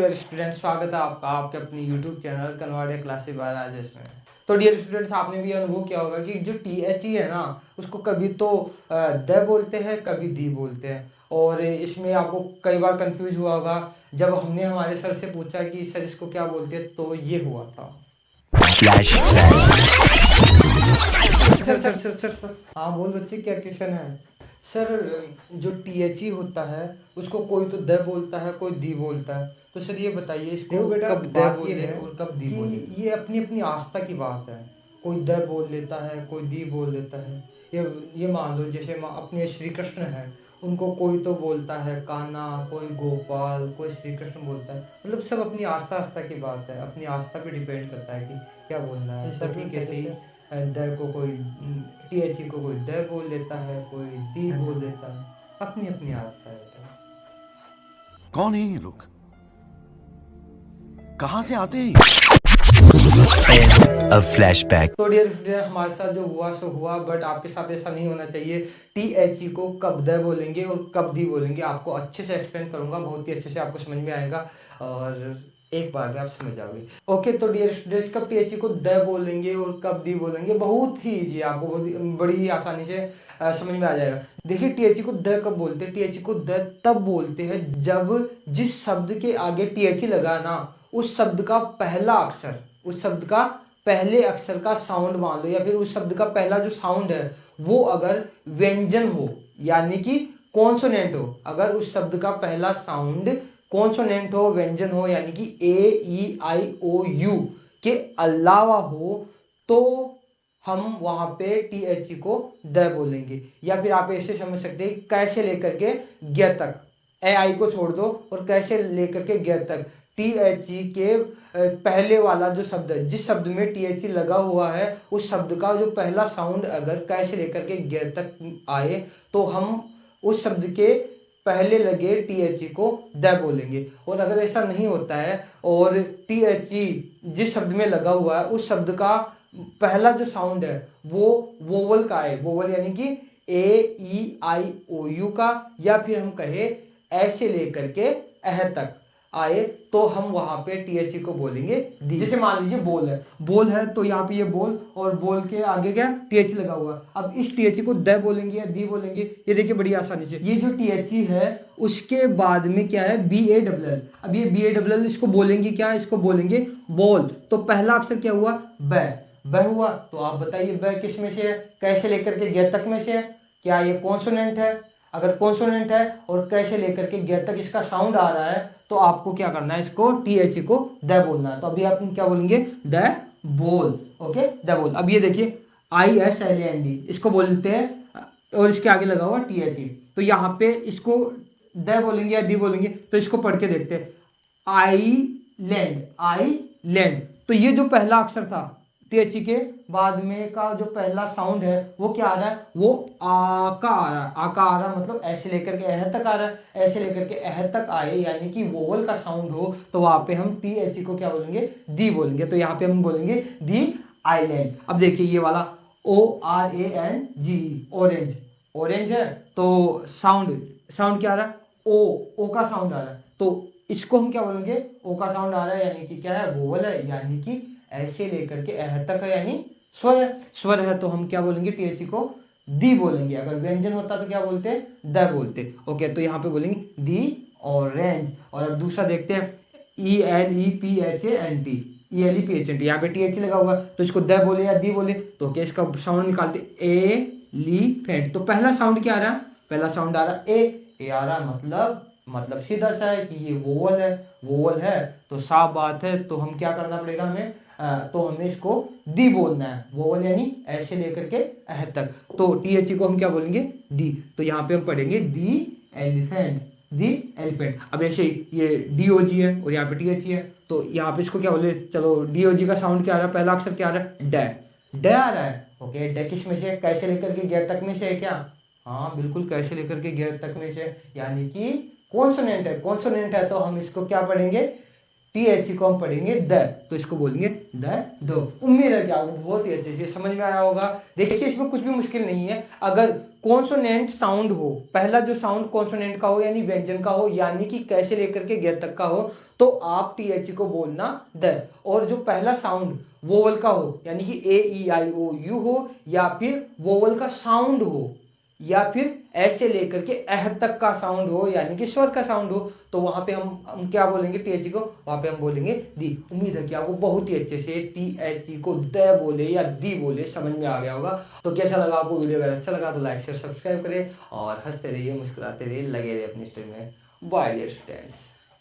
Dear student, स्वागत है आपका आपके अपनी YouTube channel Kanwadia classes bye Rajesh में। तो डियर स्टूडेंट्स, आपने भी अनुभव किया होगा कि जो THE है ना, उसको कभी तो द बोलते हैं, कभी दी बोलते हैं। और इसमें आपको कई बार कंफ्यूज हुआ होगा। जब हमने हमारे सर से पूछा कि सर इसको क्या बोलते हैं, तो ये हुआ था। सर हाँ बोल बच्चे, क्या क्वेश्चन है? सर, जो THE होता है उसको कोई तो द बोलता है, कोई दी बोलता है। तो सर ये बताइए, इसको बेटा, कब द बात ये बोले है और कब दी कि बोले? ये अपनी अपनी आस्था की बात है। कोई द बोल लेता है, कोई दी बोल देता है। ये मान लो, जैसे अपने श्री कृष्ण है, उनको कोई तो बोलता है कान्हा, कोई गोपाल, कोई श्री कृष्ण बोलता है। मतलब सब अपनी आस्था आस्था की बात है, अपनी आस्था पे डिपेंड करता है कि क्या बोलना है। ऐसा तो भी ठीक है, कैसे सही। द को कोई THE को कोई द बोल लेता है, कोई दी बोल देता है। अपनी अपनी आस्था है बेटा। कौन है ये लोग? कहां से आते हैं? A flashback. तो डियर स्टूडेंट, हमारे साथ जो हुआ सो हुआ, बट आपके साथ ऐसा नहीं होना चाहिए। THE को कब द बोलेंगे और कब दी बोलेंगे, आपको अच्छे से एक्सप्लेन करूंगा, बहुत ही अच्छे से आपको समझ में आएगा और एक बार में आप समझ जाओगे। ओके, तो डियर स्टूडेंट्स, कब THE को द बोलेंगे और कब दी बोलेंगे, बहुत ही इजी, आपको बड़ी ही आसानी से समझ में आ जाएगा। देखिए, THE को द कब बोलते हैं? THE को द तब बोलते हैं जब जिस शब्द के आगे THE लगा ना, उस शब्द का पहला अक्षर, उस शब्द का पहले अक्षर का साउंड मान लो, या फिर उस शब्द का पहला जो साउंड है वो अगर व्यंजन हो, यानी कि कॉन्सोनेंट हो। अगर उस शब्द का पहला साउंड कॉन्सोनेंट हो, व्यंजन हो, यानी कि AEIOU के अलावा हो, तो हम वहां पे THE को द बोलेंगे। या फिर आप ऐसे समझ सकते हैं, कैसे लेकर के ग तक, AI को छोड़ दो और कैसे लेकर के ग तक, THE के पहले वाला जो शब्द है, जिस शब्द में THE लगा हुआ है, उस शब्द का जो पहला साउंड अगर कैसे लेकर के ग तक आए, तो हम उस शब्द के पहले लगे THE को द बोलेंगे। और अगर ऐसा नहीं होता है और THE जिस शब्द में लगा हुआ है, उस शब्द का पहला जो साउंड है वो वोवल का है, वोवल यानी कि AEIOU का, या फिर हम कहे ऐसे लेकर के अह तक आए, तो हम वहां पे THE को बोलेंगे दी। जैसे मान लीजिए बोल है, बोल है तो यहाँ पे ये बोल, और बोल के आगे क्या THE लगा हुआ। अब इस THE को द बोलेंगे या दी बोलेंगे, ये देखिए बड़ी आसानी से। ये जो THE है उसके बाद में क्या है, BALL। अब ये BALL इसको बोलेंगे क्या, इसको बोलेंगे बोल। तो पहला अक्षर क्या हुआ, ब हुआ। तो आप बताइए ब किस में से है, कैसे लेकर के ग तक में से है? क्या ये कॉन्सोनेंट है? अगर कॉन्सोनेंट है और कैसे लेकर के ग तक इसका साउंड आ रहा है, तो आपको क्या करना है, इसको THE को द बोलना है। तो अभी आप क्या बोलेंगे, द बोल। ओके, द बोल। अब ये देखिए ISLAND इसको बोलते हैं, और इसके आगे लगा हुआ THE। तो यहाँ पे इसको द बोलेंगे या दी बोलेंगे, तो इसको पढ़ के देखते हैं। आई लैंड। तो ये जो पहला अक्षर था THE के बाद में का जो पहला साउंड है वो क्या आ रहा है, वो आ का आ रहा है। आ का आ रहा है मतलब ऐसे लेकर के अह तक आ रहा है, ऐसे लेकर के अह तक आए, यानी कि वोवल का साउंड हो, तो वहां पे हम THE को क्या बोलेंगे, दी बोलेंगे। तो यहाँ पे हम बोलेंगे दी आइलैंड। अब देखिए ये वाला ORANGE, ऑरेंज, ऑरेंज है, तो साउंड क्या आ रहा है, ओ का साउंड आ रहा है। तो इसको हम क्या बोलेंगे, ओ का साउंड आ रहा है, यानी कि क्या है, वोवल है, यानी कि ऐसे लेकर के अह तक है, यानी स्वर है। स्वर है तो हम क्या बोलेंगे, THE को दी बोलेंगे। अगर व्यंजन होता तो क्या बोलते, द बोलते। ओके, तो यहाँ पे बोलेंगे दी ऑरेंज। और अब दूसरा देखते हैं, ELEPHANT, ELEPHANT। यहाँ पे THE लगा हुआ, तो इसको द बोले या दी बोले, तो क्या इसका साउंड निकालते, एलिफेंट। तो पहला साउंड क्या आ रहा है, पहला साउंड आ रहा है ए आ रहा है, मतलब सीधा सा है कि ये वोवल है, तो साफ बात है। तो हम क्या करना पड़ेगा हमें, तो हमें इसको दी बोलना है, वोवल यानी ऐसे लेकर के अह तक। तो THE को हम क्या बोलेंगे, दी। तो यहाँ पे हम पढ़ेंगे दी एलिफेंट, दी एलिफेंट। अब ऐसे ये DOG है और यहाँ पे THE है, तो यहाँ पे इसको क्या बोले, चलो DOG का साउंड क्या आ रहा है, पहला अक्षर क्या आ रहा है, ड आ रहा है। ओके, ड किस में से, कैसे लेकर के ग तक में से है क्या? हाँ बिल्कुल, कैसे लेकर के ग तक में से, यानी कि कॉन्सोनेंट है। कॉन्सोनेंट है तो हम इसको क्या पढ़ेंगे, THE को हम पढ़ेंगे द, तो इसको बोलेंगे दो। उम्मीद है कि आपको बहुत ही अच्छे से समझ में आया होगा। देखिए इसमें कुछ भी मुश्किल नहीं है। अगर कॉन्सोनेंट साउंड हो, पहला जो साउंड कॉन्सोनेंट का हो यानी व्यंजन का हो, यानी कि कैसे लेकर के गेट तक का हो, तो आप THE को बोलना द। और जो पहला साउंड वोवल का हो यानी कि AEIOU हो, या फिर वोवल का साउंड हो, या फिर ऐसे लेकर के अह तक का साउंड हो यानी कि स्वर का साउंड हो, तो वहां पे हम क्या बोलेंगे THE को, वहां पे हम बोलेंगे दी। उम्मीद है कि आपको बहुत ही अच्छे से THE को द बोले या दी बोले समझ में आ गया होगा। तो कैसा लगा आपको वीडियो? अगर अच्छा लगा तो लाइक शेयर सब्सक्राइब करें और हंसते रहिए, मुस्कुराते रहिए, लगे रहिए अपनी स्ट्रीम में। Bye dear students.